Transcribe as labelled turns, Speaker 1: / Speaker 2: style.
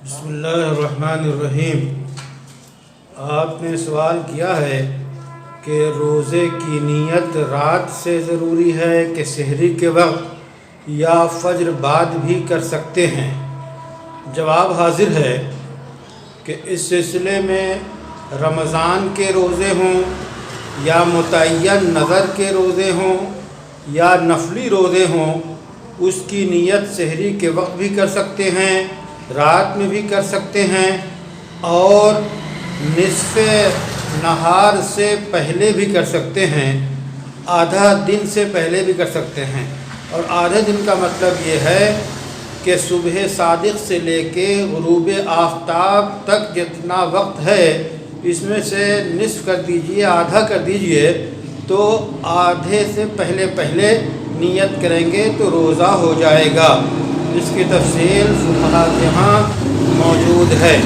Speaker 1: बिस्मिल्लाहिर्रहमानिर्रहीम। आपने सवाल किया है कि रोज़े की नीयत रात से ज़रूरी है कि सहरी के वक्त या फज्र बाद भी कर सकते हैं। जवाब हाजिर है कि इस सिलसिले में रमज़ान के रोज़े हों या मुतय्यन नज़र के रोज़े हों या नफली रोज़े हों, उसकी नीयत सहरी के वक्त भी कर सकते हैं, रात में भी कर सकते हैं और निस्फ़े नहार से पहले भी कर सकते हैं, आधा दिन से पहले भी कर सकते हैं। और आधे दिन का मतलब ये है कि सुबह सादिक़ से लेके ग़ुरूब आफ्ताब तक जितना वक्त है इसमें से निस्फ़ कर दीजिए, आधा कर दीजिए, तो आधे से पहले पहले नियत करेंगे तो रोज़ा हो जाएगा। इसकी तफसील फुक़हा के यहाँ मौजूद है।